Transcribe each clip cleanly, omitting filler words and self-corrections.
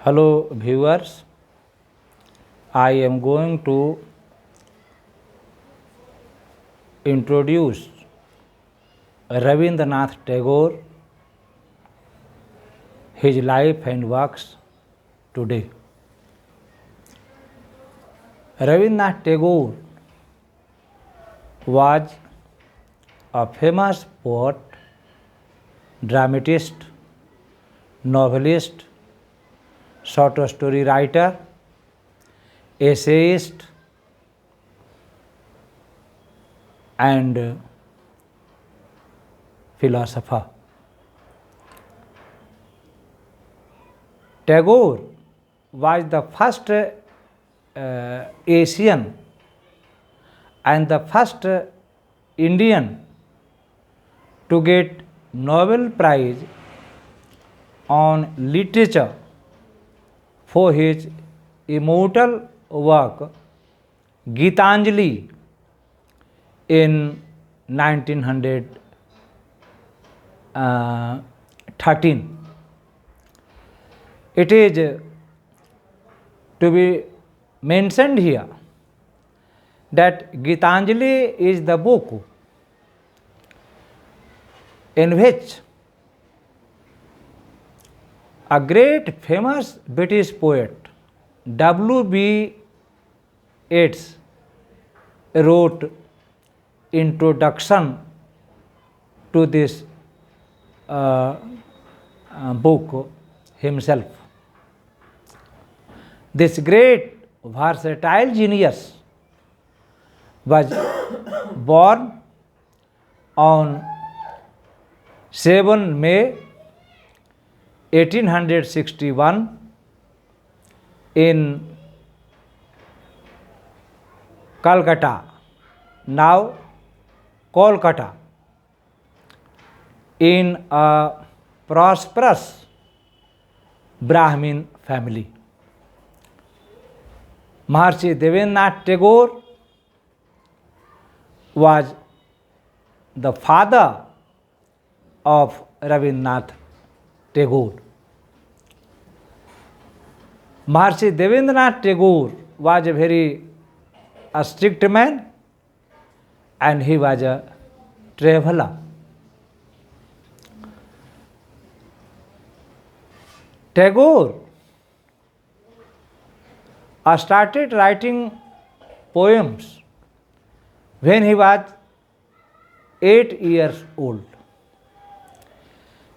Hello viewers, I am going to introduce Rabindranath Tagore, his life and works today. Rabindranath Tagore was a famous poet, dramatist, novelist, short story writer, essayist, and philosopher. Tagore was the first Asian and the first Indian to get Nobel Prize on literature for his immortal work Gitanjali in 1913. It is to be mentioned here that Gitanjali is the book in which a great famous British poet W.B. Yeats wrote introduction to this book himself. This great versatile genius was born on 7 May 1861 in Calcutta, now Kolkata, in a prosperous Brahmin family. Maharshi Devendranath Tagore was the father of Rabindranath Tagore. Maharshi Devendranath Tagore was a very strict man and he was a traveler. Tagore started writing poems when he was 8 years old.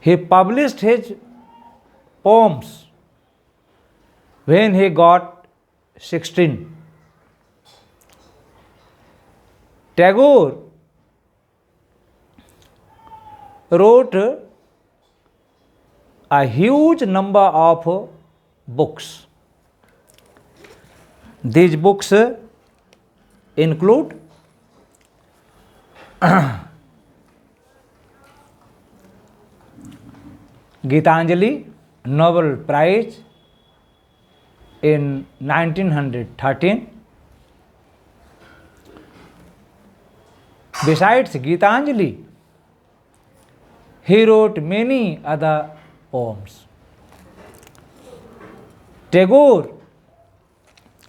He published his poems when he got 16. Tagore wrote a huge number of books. These books include Gitanjali, Nobel Prize in 1913. Besides Gitanjali, he wrote many other poems. Tagore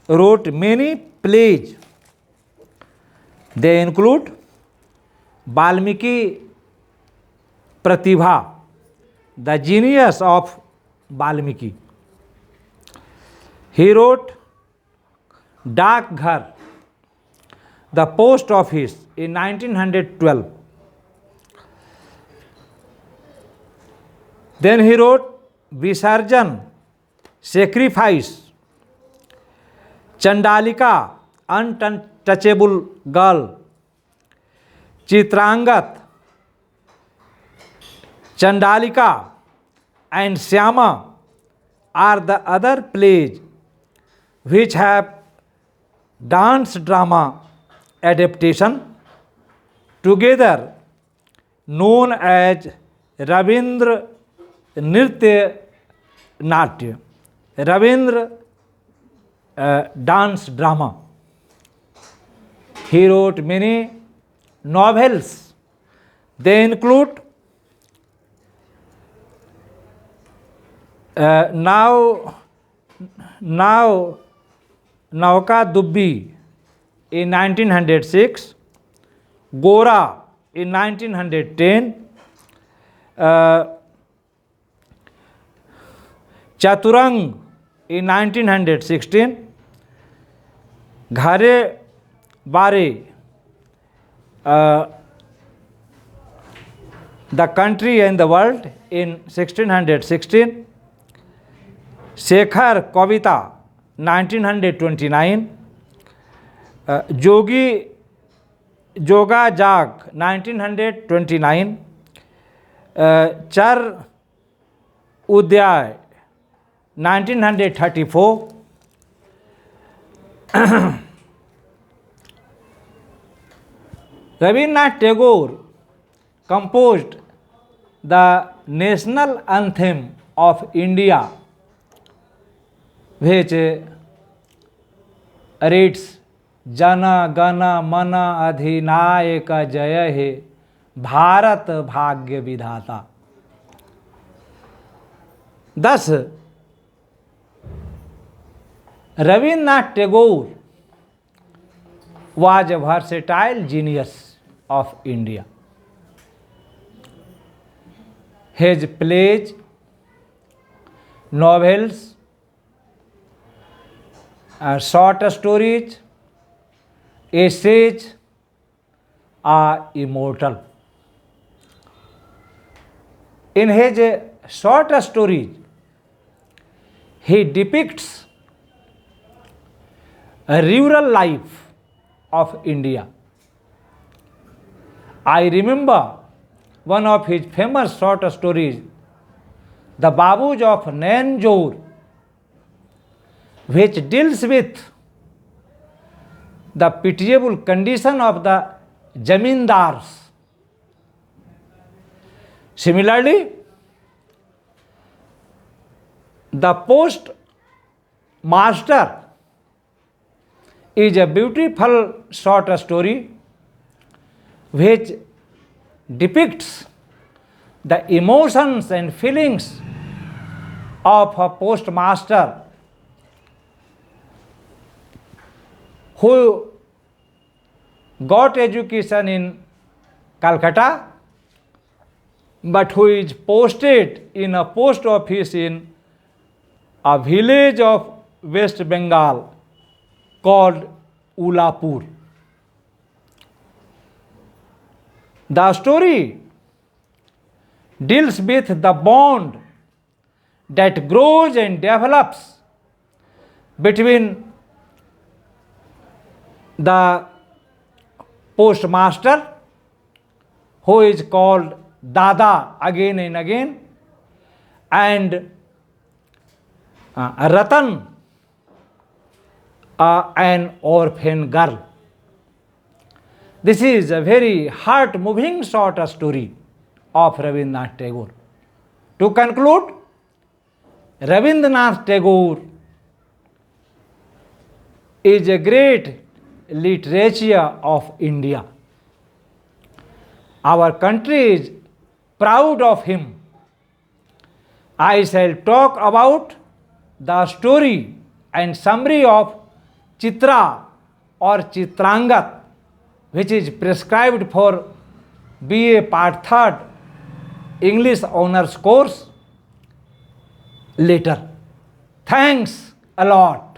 wrote many plays. They include Valmiki Pratibha, the genius of Valmiki. He wrote Dak Ghar, the post office, in 1912. Then he wrote Visarjan, sacrifice, Chandalika, untouchable girl, Chitrangat, Chandalika, and Syama are the other plays which have dance drama adaptation, together known as Rabindra Nritya Natya, Rabindra dance drama. He wrote many novels. They include now now Nauka Dubbi in 1906, Gora in 1910, Chaturang in 1916, Ghare Bare, The Country and the World in 1616, Shekhar Kavita 1929, Jogi Joga Jag 1929, Char Udyay 1934, Rabindranath Tagore composed the national anthem of India, which reads Jana Gana Mana Adhinayaka Jaya He Bharat Bhagya Vidhata. Thus, Rabindranath Tagore was a versatile genius of India. His plays, novels, short stories, essays are immortal. In his short stories, he depicts a rural life of India. I remember one of his famous short stories, The Babuj of Nainjore, which deals with the pitiable condition of the zamindars. Similarly, The Postmaster is a beautiful short story which depicts the emotions and feelings of a postmaster who got education in Calcutta but who is posted in a post office in a village of West Bengal called Ulapur. The story deals with the bond that grows and develops between the postmaster, who is called Dada again and again, and Ratan, an orphan girl. This is a very heart-moving short story of Rabindranath Tagore. To conclude, Rabindranath Tagore is a great literature of India. Our country is proud of him. I shall talk about the story and summary of Chitra or Chitrangat, which is prescribed for BA Part 3rd English Honours course later. Thanks a lot.